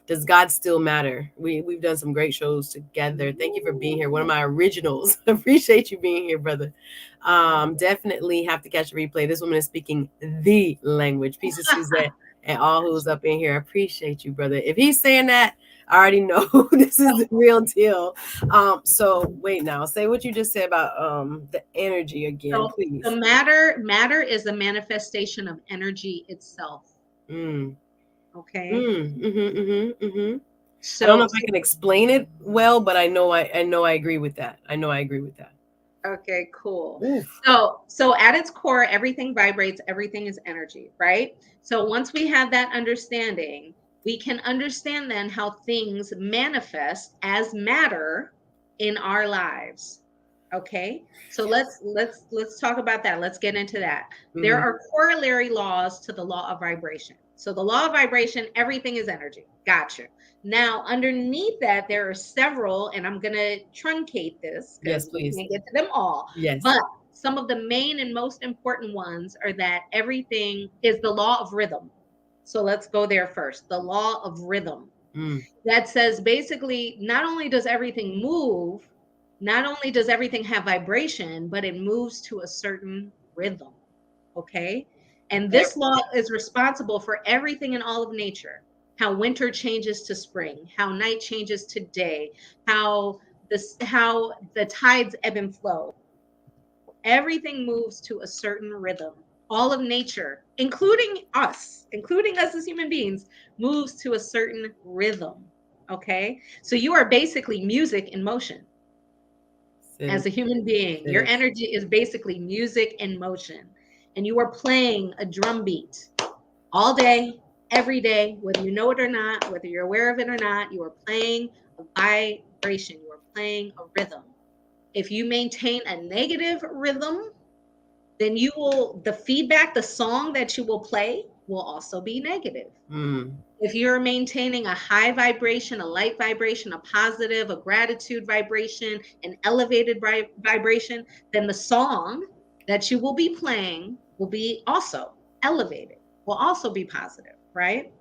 Does God still matter? We've done some great shows together. Thank you for being here. One of my originals. Appreciate you being here, brother. Definitely have to catch a replay. This woman is speaking the language. Peace to Suzette and all who's up in here. I appreciate you, brother. If he's saying that, I already know this is the real deal. So wait now, say what you just said about the energy again, please. So matter is a manifestation of energy itself. Okay. So I don't know if I can explain it well, but I know I agree with that. I know I agree with that. Okay, cool. So at its core, everything vibrates, everything is energy, right? So once we have that understanding, we can understand then how things manifest as matter in our lives. Okay? So let's talk about that. Let's get into that. There are corollary laws to the law of vibration. So the law of vibration, everything is energy. Gotcha. Now, underneath that, there are several, and I'm going to truncate this because we can't get to them all. Yes. But some of the main and most important ones are that everything is the law of rhythm. So let's go there first. The law of rhythm. That says basically, not only does everything move, not only does everything have vibration, but it moves to a certain rhythm. Okay. And this law is responsible for everything in all of nature. How winter changes to spring, how night changes to day, how the tides ebb and flow. Everything moves to a certain rhythm. All of nature, including us as human beings, moves to a certain rhythm. Okay? So you are basically music in motion. As a human being, your energy is basically music in motion. And you are playing a drum beat all day, every day, whether you know it or not, whether you're aware of it or not, you are playing a vibration. You are playing a rhythm. If you maintain a negative rhythm, then the feedback, the song that you will play will also be negative. If you're maintaining a high vibration, a light vibration, a positive, a gratitude vibration, an elevated vibration, then the song that you will be playing will be also elevated, will also be positive, right?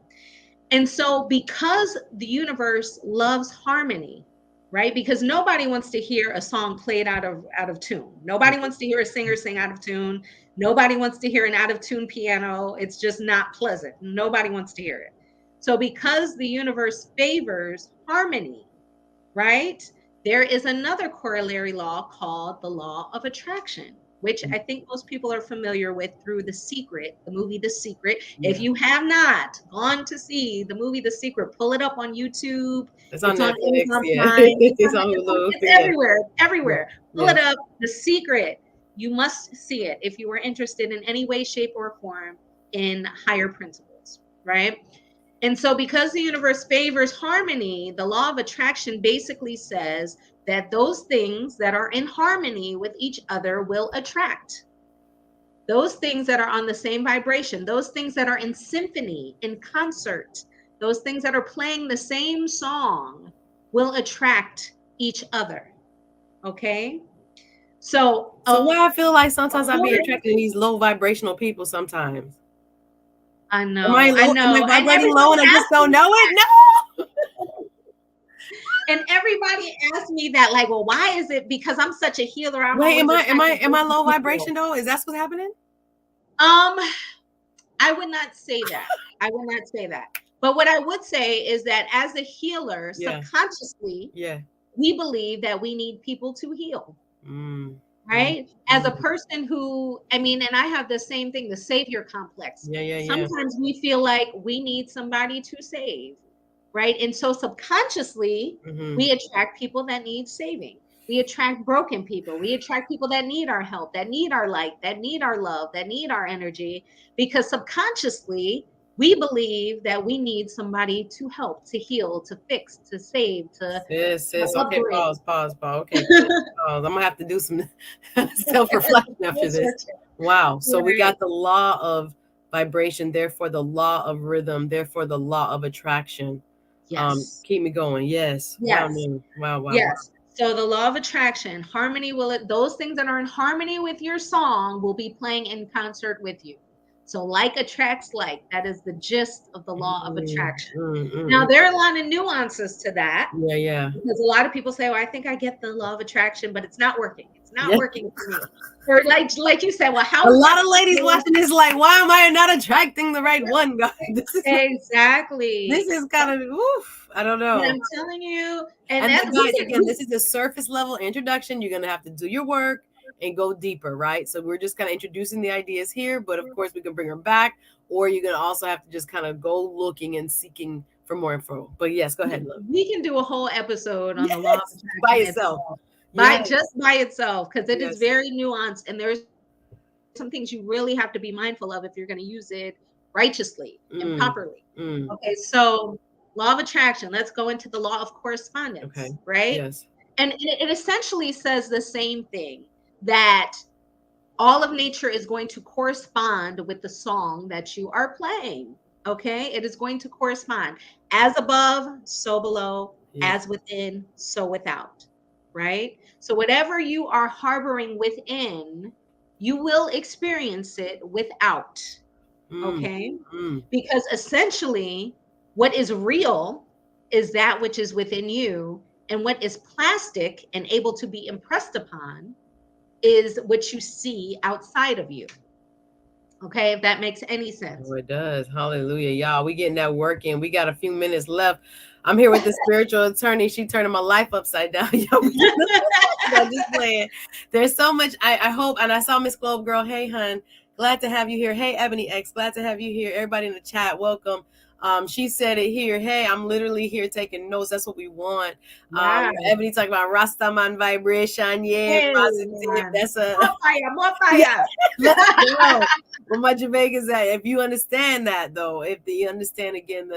And so because the universe loves harmony, right? Because nobody wants to hear a song played out of tune. Nobody wants to hear a singer sing out of tune. Nobody wants to hear an out of tune piano. It's just not pleasant. Nobody wants to hear it. So because the universe favors harmony, right? There is another corollary law called the law of attraction, which I think most people are familiar with through The Secret, the movie The Secret. If you have not gone to see the movie The Secret, pull it up on YouTube. It's on Netflix. It's on Hulu. It's everywhere. Pull it up. The Secret. You must see it if you are interested in any way, shape, or form in higher principles, right? And so because the universe favors harmony, the law of attraction basically says that those things that are in harmony with each other will attract. Those things that are on the same vibration, those things that are in symphony, in concert, those things that are playing the same song will attract each other. Okay? So why I feel like sometimes I be attracted to these low vibrational people sometimes. I know. Am I vibrating low and I just don't know it? No. And everybody asked me that, like, well, why is it? Because I'm such a healer. Am I low vibration though? Is that what's happening? I would not say that. I would not say that. But what I would say is that as a healer, subconsciously, we believe that we need people to heal. right? As a person who, I mean, and I have the same thing, the savior complex. Yeah. Sometimes we feel like we need somebody to save, right? And so subconsciously, we attract people that need saving. We attract broken people. We attract people that need our help, that need our light, that need our love, that need our energy, because subconsciously, we believe that we need somebody to help, to heal, to fix, to save, to Sis. Okay, upgrade. pause. Okay, pause. I'm gonna have to do some self-reflection after this. Wow. So we got the law of vibration, therefore the law of rhythm, therefore the law of attraction. Yes. Keep me going. Yes. Yes. Wow. Yes. So the law of attraction, harmony those things that are in harmony with your song will be playing in concert with you. So like attracts like. That is the gist of the law of attraction. Now there are a lot of nuances to that. Yeah. Because a lot of people say, well, I think I get the law of attraction, but it's not working. It's not working for me. Or like you said, well, how a lot of ladies watching this like, why am I not attracting the right one, guys? Exactly. This is kind of oof. I don't know. And I'm telling you, and guys, again, this is a surface level introduction. You're gonna have to do your work and go deeper, right? So we're just kind of introducing the ideas here, but of course we can bring them back, or you're gonna also have to just kind of go looking and seeking for more info. But yes, go ahead, love. We can do a whole episode on the law of attraction by itself. Just by itself, because it is very nuanced, and there's some things you really have to be mindful of if you're going to use it righteously and properly. Okay, so law of attraction. Let's go into the law of correspondence. Okay. Right? Yes. And it essentially says the same thing, that all of nature is going to correspond with the song that you are playing. Okay, it is going to correspond. As above, so below, as within, so without. Right? So whatever you are harboring within, you will experience it without. Okay? Because essentially, what is real is that which is within you, and what is plastic and able to be impressed upon is what you see outside of you. Okay, if that makes any sense. Oh, it does. Hallelujah. Y'all, we getting that work in. We got a few minutes left. I'm here with the spiritual attorney. She turning my life upside down. I'm just playing. There's so much. I hope, and I saw Miss Globe Girl. Hey, hun. Glad to have you here. Hey, Ebony X. Glad to have you here. Everybody in the chat, welcome. She said it here. Hey, I'm literally here taking notes. That's what we want. Ebony talking about Rastaman vibration. Yeah, positive. That's a more fire. Let's go. Well, my Jamaican's that if you understand that, though, if you understand again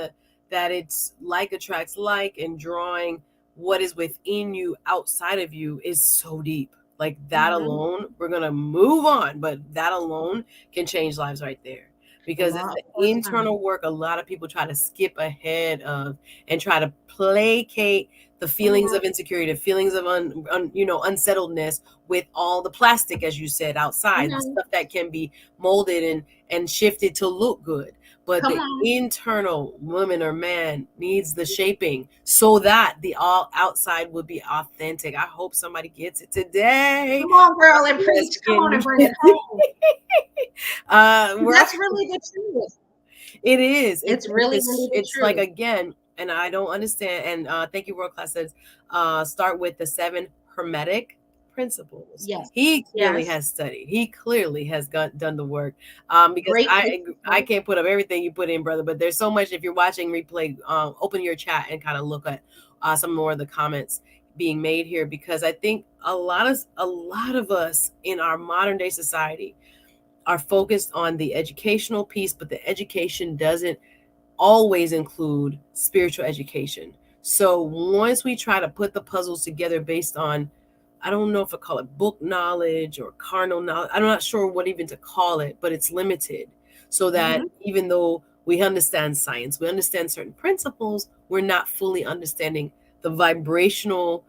that it's like attracts like, and drawing what is within you outside of you is so deep. Like that alone, we're gonna move on, but that alone can change lives right there. Because it's the internal work a lot of people try to skip ahead of and try to placate the feelings of insecurity, the feelings of unsettledness with all the plastic, as you said, outside, the stuff that can be molded and shifted to look good. But the internal woman or man needs the shaping so that the all outside would be authentic. I hope somebody gets it today. Come on, girl, and preach. Come on and bring it home. That's really the truth. It is. It's really the it's truth. Like, again, and I don't understand. And thank you, World Class says, start with the 7 Hermetic principles. Yes. He clearly has studied. He clearly has done the work. Because I can't put up everything you put in, brother, but there's so much. If you're watching replay, open your chat and kind of look at some more of the comments being made here, because I think a lot of us in our modern day society are focused on the educational piece, but the education doesn't always include spiritual education. So once we try to put the puzzles together based on, I don't know if I call it book knowledge or carnal knowledge, I'm not sure what even to call it, but it's limited. So that even though we understand science, we understand certain principles, we're not fully understanding the vibrational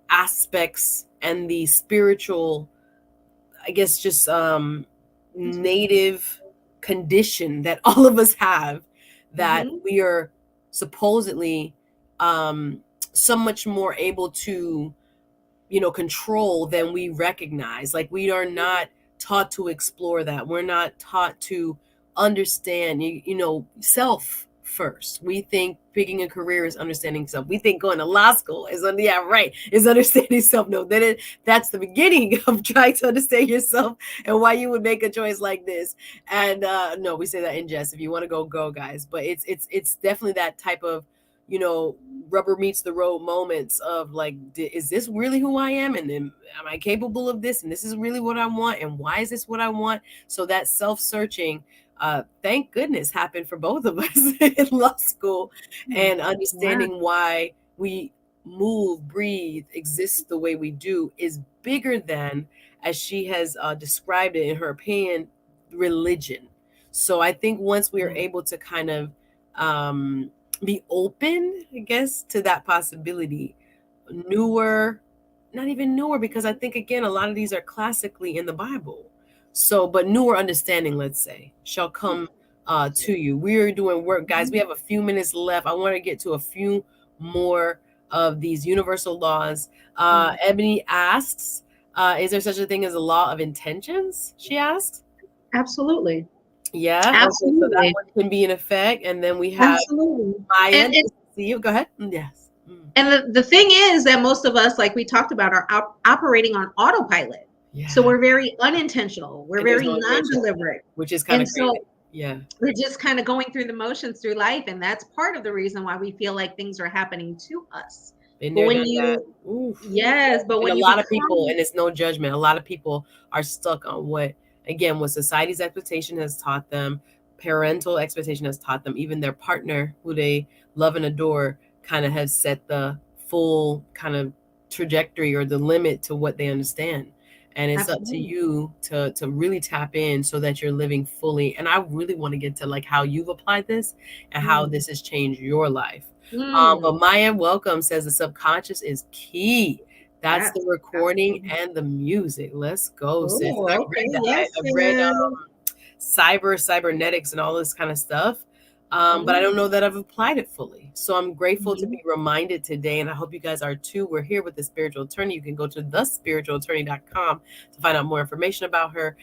aspects and the spiritual, I guess, just native condition that all of us have, that we are supposedly so much more able to, control than we recognize. Like, we are not taught to explore that. We're not taught to understand, self first. We think picking a career is understanding self. We think going to law school is is understanding self. No, that's the beginning of trying to understand yourself and why you would make a choice like this. And no, we say that in jest. If you want to go, guys. But it's definitely that type of, you know, rubber meets the road moments of like, is this really who I am? And then am I capable of this? And this is really what I want. And why is this what I want? So that self-searching, thank goodness, happened for both of us in law school, and understanding why we move, breathe, exist the way we do is bigger than, as she has described it in her opinion, religion. So I think once we are able to kind of be open, I guess, to that possibility, not even newer, because I think, again, a lot of these are classically in the Bible. So, but newer understanding, let's say, shall come to you. We're doing work, guys. We have a few minutes left. I want to get to a few more of these universal laws. Ebony asks, is there such a thing as a law of intentions? She asks. Absolutely. Yeah. Absolutely. Okay, so that one can be in effect. And then we have Maya. See you. Go ahead. Yes. And the thing is that most of us, like we talked about, are operating on autopilot. Yeah. So we're very unintentional. We're very non-deliberate. Which is kind of crazy. So yeah, we're just kind of going through the motions through life. And that's part of the reason why we feel like things are happening to us. But when you, yes, but when a lot of people, and it's no judgment, a lot of people are stuck on what society's expectation has taught them, parental expectation has taught them, even their partner who they love and adore kind of has set the full kind of trajectory or the limit to what they understand. And it's up to you to really tap in so that you're living fully. And I really want to get to like how you've applied this and how this has changed your life. But Maya Welcome says the subconscious is key. That's the recording and the music. Let's go, sis. I've read that. I've read cybernetics and all this kind of stuff. But I don't know that I've applied it fully. So I'm grateful to be reminded today, and I hope you guys are too. We're here with the Spiritual Attorney. You can go to thespiritualattorney.com to find out more information about her.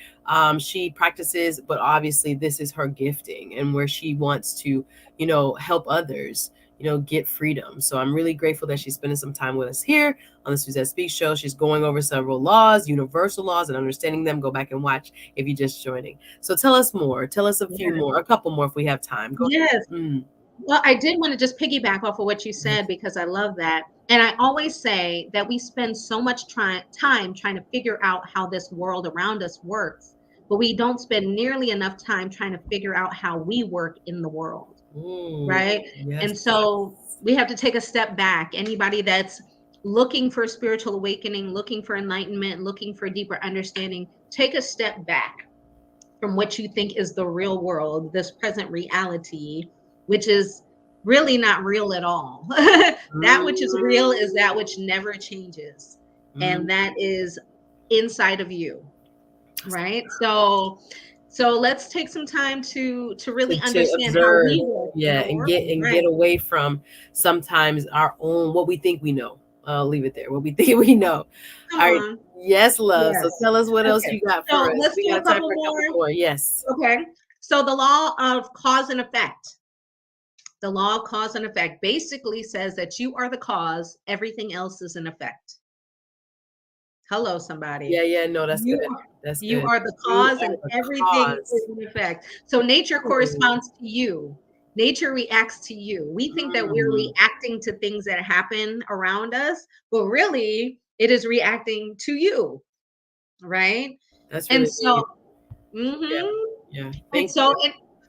She practices, but obviously this is her gifting and where she wants to, you know, help others, you know, get freedom. So I'm really grateful that she's spending some time with us here on the Suzette Speaks Show. She's going over several laws, universal laws, and understanding them. Go back and watch if you're just joining. So tell us more. Tell us a few more, a couple more if we have time. Go ahead. Well, I did want to just piggyback off of what you said because I love that. And I always say that we spend so much time trying to figure out how this world around us works, but we don't spend nearly enough time trying to figure out how we work in the world. Right. Yes. And so we have to take a step back. Anybody that's looking for spiritual awakening, looking for enlightenment, looking for deeper understanding, take a step back from what you think is the real world, this present reality, which is really not real at all. That which is real is that which never changes. And that is inside of you. Right. So let's take some time to really understand how we work. And get away from sometimes our own, what we think we know. I'll leave it there. What we think we know. All right. Yes, love. Yes. So tell us what else you got for us. Let's do a couple more. Yes. Okay. So the law of cause and effect. The law of cause and effect basically says that you are the cause, everything else is an effect. Hello, somebody. Yeah, no, that's good. That's you are the cause and everything is an effect. So nature corresponds to you. Nature reacts to you. We think that we're reacting to things that happen around us, but really it is reacting to you. Right? That's really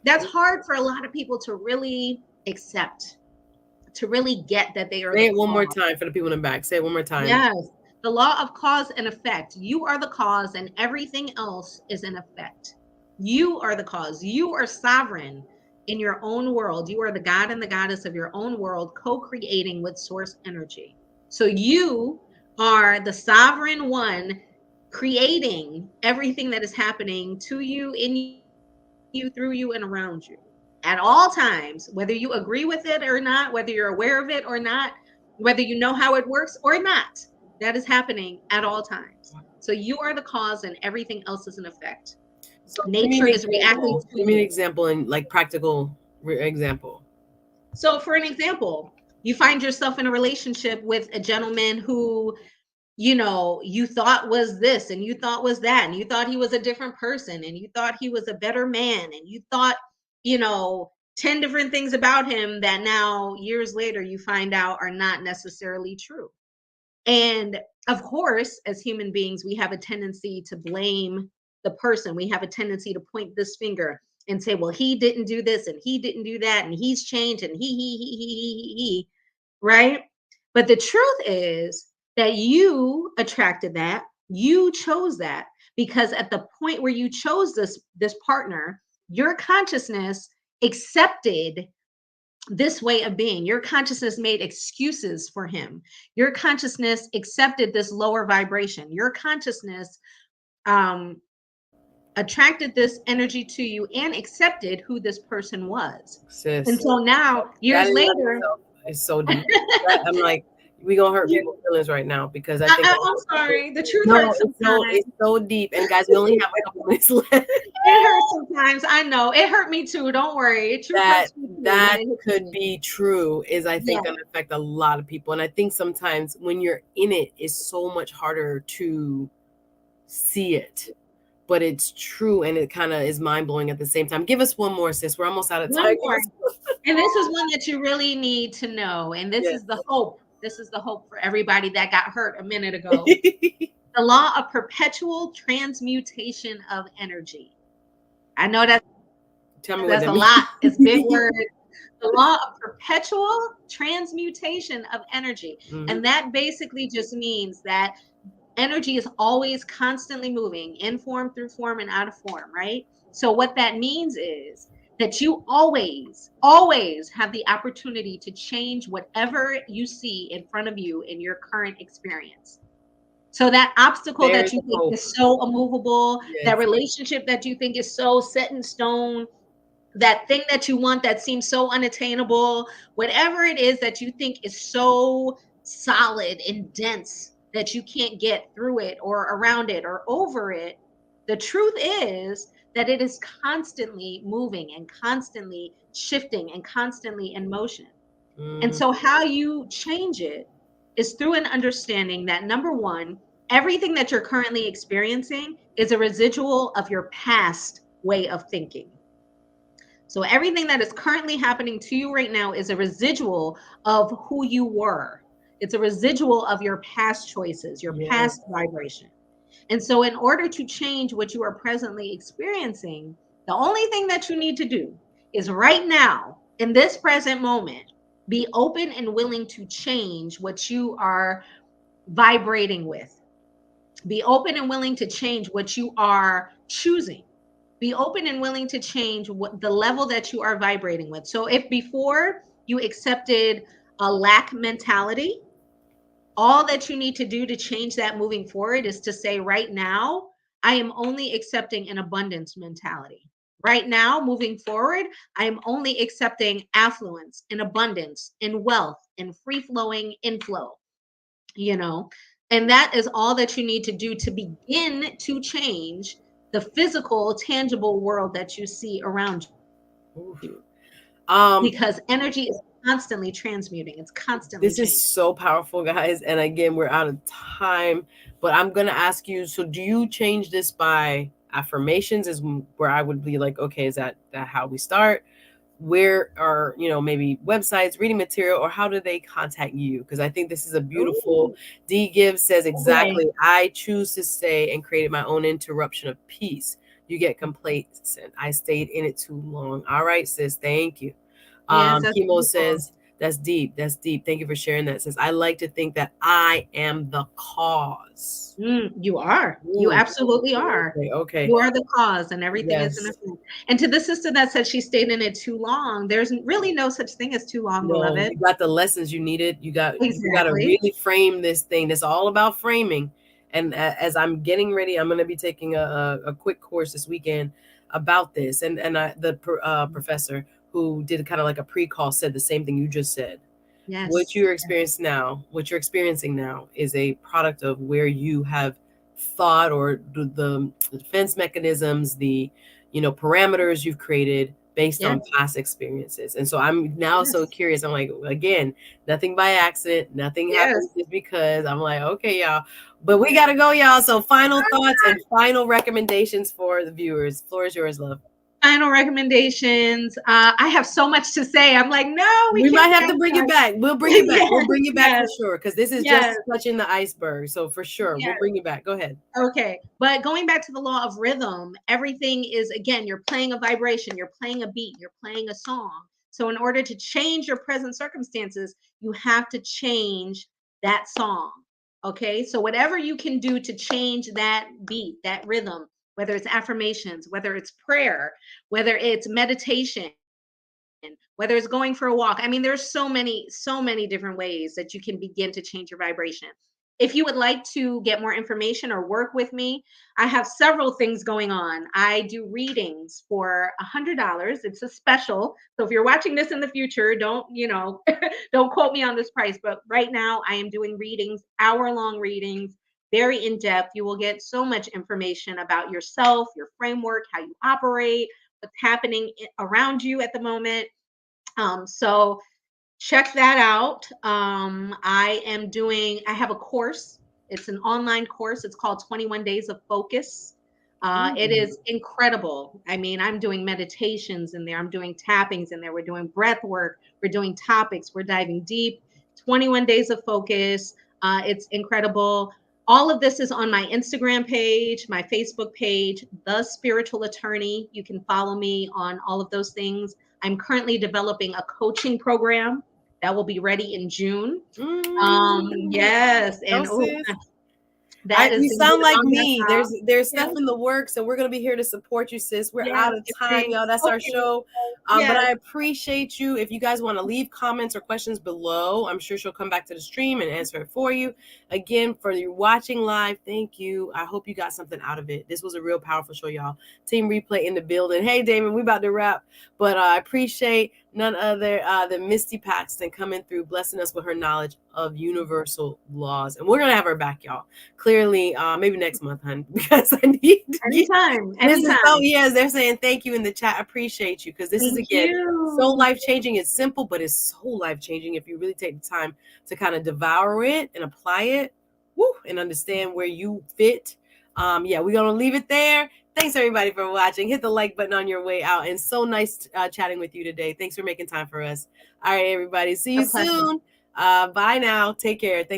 that's hard for a lot of people to really accept, to really get that they are. Say it one more time for the people in the back. Say it one more time. Yes. The law of cause and effect. You are the cause and everything else is an effect. You are the cause. You are sovereign in your own world. You are the God and the goddess of your own world, co-creating with source energy. So you are the sovereign one creating everything that is happening to you, in you, through you, and around you at all times, whether you agree with it or not, whether you're aware of it or not, whether you know how it works or not. That is happening at all times. So you are the cause and everything else is an effect. So nature is reacting to you. Give me an example and like practical example. So for an example, you find yourself in a relationship with a gentleman who, you know, you thought was this and you thought was that, and you thought he was a different person, and you thought he was a better man, and you thought, you know, 10 different things about him that now years later you find out are not necessarily true. And of course, as human beings, we have a tendency to blame the person. We have a tendency to point this finger and say, well, he didn't do this and he didn't do that and he's changed and he, right? But the truth is that you attracted that, you chose that, because at the point where you chose this partner, your consciousness accepted this way of being. Your consciousness made excuses for him. Your consciousness accepted this lower vibration. Your consciousness um, attracted this energy to you and accepted who this person was. Sis, and so now, years later, it's so deep. I'm like, we gonna hurt people's feelings right now because I think I'm sorry. The truth no, hurts sometimes. it's so deep. And guys, we only have a couple minutes left. It hurts sometimes. I know it hurt me too. Don't worry. That could be true. Is I think gonna affect a lot of people, and I think sometimes when you're in it, it's so much harder to see it. But it's true, and it kind of is mind blowing at the same time. Give us one more, sis. We're almost out of time. And this is one that you really need to know. And this is the hope. This is the hope for everybody that got hurt a minute ago. The law of perpetual transmutation of energy. I know that's a lot. It's big words. The law of perpetual transmutation of energy. And that basically just means that energy is always constantly moving in form, through form, and out of form, right? So what that means is that you always have the opportunity to change whatever you see in front of you in your current experience. So that obstacle that you think is so immovable, that relationship that you think is so set in stone, that thing that you want that seems so unattainable, whatever it is that you think is so solid and dense that you can't get through it or around it or over it, the truth is that it is constantly moving and constantly shifting and constantly in motion. And so how you change it is through an understanding that, number one, everything that you're currently experiencing is a residual of your past way of thinking. So everything that is currently happening to you right now is a residual of who you were. It's a residual of your past choices, your past vibration. And so in order to change what you are presently experiencing, the only thing that you need to do is right now, in this present moment, be open and willing to change what you are vibrating with. Be open and willing to change what you are choosing. Be open and willing to change what the level that you are vibrating with. So if before you accepted a lack mentality, all that you need to do to change that moving forward is to say, right now, I am only accepting an abundance mentality. Right now, moving forward, I am only accepting affluence and abundance and wealth and free flowing inflow, you know, and that is all that you need to do to begin to change the physical, tangible world that you see around you. Because energy is constantly transmuting. It's constantly changing. Is so powerful, guys. And again, we're out of time, but I'm going to ask you, so do you change this by affirmations is where I would be like, okay, is that how we start? Where are, you know, maybe websites, reading material, or how do they contact you? Because I think this is a beautiful, D Gibbs says exactly, I choose to stay and created my own interruption of peace. You get complacent. I stayed in it too long. All right, sis, thank you. Chemo says, that's deep. That's deep. Thank you for sharing that. Says, I like to think that I am the cause. You are. You absolutely are. Okay. You are the cause, and everything is an effect. And to the sister that said she stayed in it too long, there's really no such thing as too long, beloved. You got the lessons you needed. You got to really frame this thing. It's all about framing. And as I'm getting ready, I'm going to be taking a quick course this weekend about this. And the professor who did kind of like a pre-call said the same thing you just said. Yes. What you're experiencing now is a product of where you have thought, or the defense mechanisms, the, you know, parameters you've created based on past experiences. And so I'm now so curious. I'm like, again, nothing by accident, nothing happens just because. I'm like, okay, y'all, but we got to go, y'all. So final thoughts and final recommendations for the viewers. Floor is yours, love. Final recommendations. I have so much to say. I'm like, no, we might have to bring it back. We'll bring it back. We'll bring it back for sure, because this is just touching the iceberg. So for sure, we'll bring it back. Go ahead. Okay, but going back to the law of rhythm, everything is, again, you're playing a vibration, you're playing a beat, you're playing a song. So in order to change your present circumstances, you have to change that song. Okay, so whatever you can do to change that beat, that rhythm, whether it's affirmations, whether it's prayer, whether it's meditation, whether it's going for a walk. I mean, there's so many different ways that you can begin to change your vibration. If you would like to get more information or work with me, I have several things going on. I do readings for $100. It's a special. So if you're watching this in the future, don't, don't quote me on this price. But right now I am doing readings, hour-long readings, very in-depth. You will get so much information about yourself, your framework, how you operate, what's happening around you at the moment. So check that out. I have a course. It's an online course. It's called 21 Days of Focus. It is incredible. I mean, I'm doing meditations in there. I'm doing tappings in there. We're doing breath work. We're doing topics. We're diving deep. 21 Days of Focus. It's incredible. All of this is on my Instagram page, my Facebook page, The Spiritual Attorney. You can follow me on all of those things. I'm currently developing a coaching program that will be ready in June. Yes, and you sound like me. There's stuff in the works, and we're gonna be here to support you, sis. We're out of time, y'all. That's our show. But I appreciate you. If you guys want to leave comments or questions below, I'm sure she'll come back to the stream and answer it for you. Again, for you watching live, thank you. I hope you got something out of it. This was a real powerful show, y'all. Team Replay in the building. Hey, Damon, we about to wrap, but I appreciate none other than Misty Paxton coming through, blessing us with her knowledge of universal laws. And we're gonna have her back, y'all. Clearly, maybe next month, hun, because I need to anytime. Yes, they're saying thank you in the chat. I appreciate you, because this is, again, so life-changing. It's simple, but it's so life-changing if you really take the time to kind of devour it and apply it, and understand where you fit. We're gonna leave it there. Thanks everybody for watching. Hit the like button on your way out, and so nice chatting with you today. Thanks for making time for us. All right, everybody, see you soon. Bye now. Take care. Thanks.